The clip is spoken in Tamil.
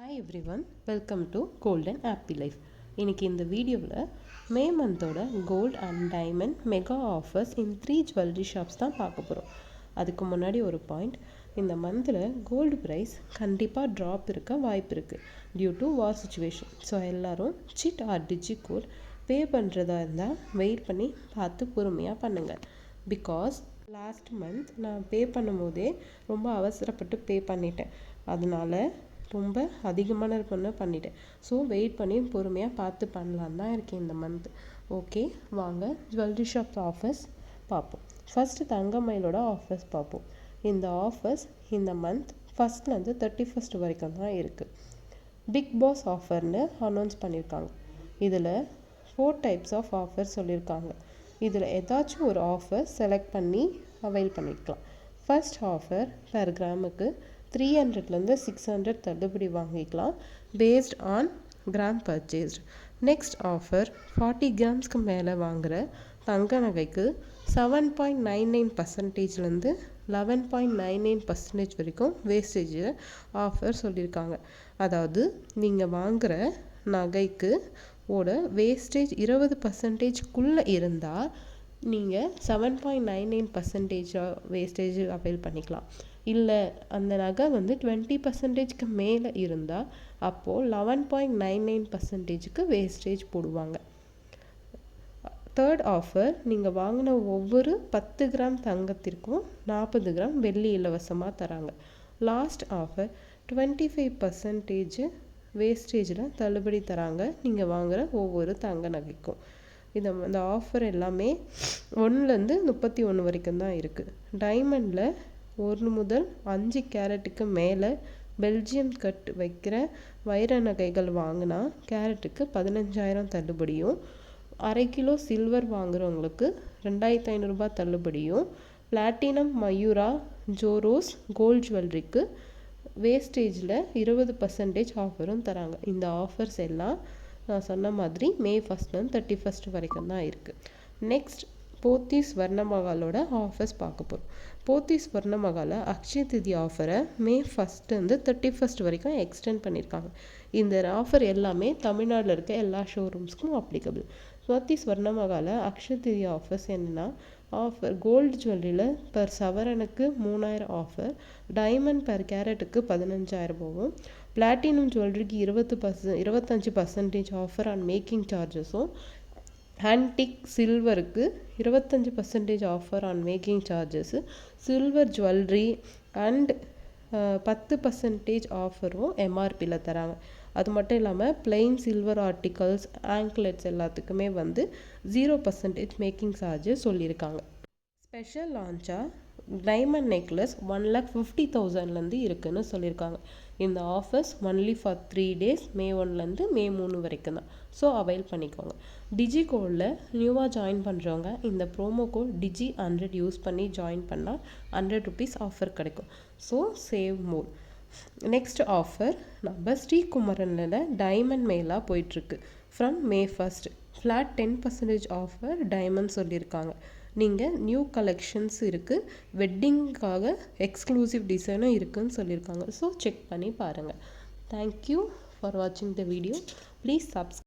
Hi everyone, welcome to Golden Happy Life. இன்னைக்கு இந்த வீடியோவில் மே மந்தோட gold and diamond mega offers in 3 jewellery shops தான் பார்க்க போகிறோம். அதுக்கு முன்னாடி ஒரு பாயிண்ட், இந்த மந்தில் கோல்டு ப்ரைஸ் கண்டிப்பாக ட்ராப் இருக்க வாய்ப்பு இருக்குது due to war situation. So எல்லோரும் சிட் ஆர் டிஜி கோட் பே பண்ணுறதா இருந்தால் வெயிட் பண்ணி பார்த்து பொறுமையாக பண்ணுங்கள். பிகாஸ் லாஸ்ட் மந்த் நான் பே பண்ணும்போதே ரொம்ப அவசரப்பட்டு பே பண்ணிட்டேன். அதனால ரொம்ப அதிகமான பண்ணிட்டேன். ஸோ வெயிட் பண்ணி பொறுமையாக பார்த்து பண்ணலான்னு தான் இருக்கேன் இந்த மந்த். ஓகே, வாங்க ஜுவல்லரி ஷாப் ஆஃபர்ஸ் பார்ப்போம். ஃபஸ்ட்டு தங்கமயிலோட ஆஃபர்ஸ் பார்ப்போம். இந்த ஆஃபர்ஸ் இந்த மந்த் ஃபஸ்ட்லேருந்து 31st வரைக்கும் தான் இருக்குது. பிக் பாஸ் ஆஃபர்னு அனௌன்ஸ் பண்ணியிருக்காங்க. இதில் 4 டைப்ஸ் ஆஃப் ஆஃபர் சொல்லியிருக்காங்க. இதில் ஏதாச்சும் ஒரு ஆஃபர் செலக்ட் பண்ணி அவைல் பண்ணிக்கலாம். ஃபர்ஸ்ட் ஆஃபர் பெர் கிராமுக்கு 300லேருந்து 600 தள்ளுபடி வாங்கிக்கலாம் based on gram purchased. Next offer 40 கிராம்ஸ்க்கு மேலே வாங்குகிற தங்க நகைக்கு 7.99%லேருந்து 11.99% வரைக்கும் வேஸ்டேஜ் ஆஃபர் சொல்லியிருக்காங்க. அதாவது நீங்கள் வாங்குகிற நகைக்கு வேஸ்டேஜ் 20%க்குள்ளே இருந்தால் நீங்கள் 7.99% வேஸ்டேஜ் அவைல் பண்ணிக்கலாம். இல்லை அந்த நகை 20%க்கு மேலே இருந்தால் அப்போது 11.99%க்கு வேஸ்டேஜ் போடுவாங்க. தேர்ட் ஆஃபர், நீங்கள் வாங்கின ஒவ்வொரு 10 கிராம் தங்கத்திற்கும் 40 கிராம் வெள்ளி இலவசமாக தராங்க. லாஸ்ட் ஆஃபர் 25% வேஸ்டேஜில் தள்ளுபடி தராங்க நீங்கள் வாங்குகிற ஒவ்வொரு தங்க நகைக்கும். இந்த ஆஃபர் எல்லாமே 1லேருந்து 31 வரைக்கும் தான் இருக்குது. டைமண்டில் 1 முதல் 5 கேரட்டுக்கு மேலே பெல்ஜியம் கட் வைக்கிற வைர நகைகள் வாங்கினா கேரட்டுக்கு 15,000 தள்ளுபடியும், 1/2 கிலோ சில்வர் வாங்குறவங்களுக்கு 2,500 ரூபாய் தள்ளுபடியும், பிளாட்டினம் மயூரா ஜோரோஸ் கோல்ட் ஜுவல்லரிக்கு வேஸ்டேஜில் 20% ஆஃபரும் தராங்க. இந்த ஆஃபர்ஸ் எல்லாம் நான் சொன்ன மாதிரி மே 1st 31st வரைக்கும் தான் இருக்குது. நெக்ஸ்ட் போத்தீஸ் ஸ்வர்ணமகாலோட ஆஃபர்ஸ் பார்க்க போகிறோம். போத்தீஸ் ஸ்வர்ணமகால அக்ஷய திதி ஆஃபரை மே 1st 31st வரைக்கும் எக்ஸ்டெண்ட் பண்ணியிருக்காங்க. இந்த ஆஃபர் எல்லாமே தமிழ்நாட்டில் இருக்க எல்லா ஷோரூம்ஸ்க்கும் அப்ளிகபிள். போத்தீஸ் ஸ்வர்ணமகால அக்ஷய திதி ஆஃபர்ஸ் என்னென்னா, ஆஃபர் கோல்டு ஜுவல்லரியில் பெர் சவரனுக்கு 3000 ஆஃபர், டைமண்ட் பெர் கேரட்டுக்கு 15,000 போகும், பிளாட்டினம் ஜுவல்லரிக்கு 25% ஆஃபர் ஆன் மேக்கிங் சார்ஜஸும், ஆன்டிக் சில்வருக்கு 25% offer on making charges, silver jewellery and 10% ஆஃபரும் எம்ஆர்பியில் தராங்க. அது மட்டும் இல்லாமல் பிளெயின் சில்வர் ஆர்டிகல்ஸ் ஆங்க்லெட்ஸ் எல்லாத்துக்குமே 0% மேக்கிங் சார்ஜஸ் சொல்லியிருக்காங்க. ஸ்பெஷல் லான்ச்சாக டைமண்ட் நெக்லஸ் 1,50,000லேருந்து இருக்குதுன்னு சொல்லியிருக்காங்க. இந்த ஆஃபர்ஸ் ஒன்லி ஃபார் 3 days, மே 1லேருந்து மே 3 வரைக்கும் தான். ஸோ அவைல் பண்ணிக்கோங்க. டிஜி கோடில் நியூவாக ஜாயின் பண்ணுறவங்க இந்த ப்ரோமோ கோட் டிஜி 100 யூஸ் பண்ணி ஜாயின் பண்ணால் 100 rupees ஆஃபர் கிடைக்கும். ஸோ சேவ் மோர். நெக்ஸ்ட் ஆஃபர் நம்ம ஸ்ரீகுமரனில் டைமண்ட் மேலாக போயிட்டுருக்கு. From May 1st flat 10% offer diamond சொல்லியிருக்காங்க. நீங்கள் நியூ கலெக்ஷன்ஸ் இருக்குது, வெட்டிங்காக எக்ஸ்க்ளூசிவ் டிசைனும் இருக்குதுன்னு சொல்லியிருக்காங்க. ஸோ செக் பண்ணி பாருங்கள். தேங்க்யூ ஃபார் வாட்சிங் த வீடியோ. Please subscribe.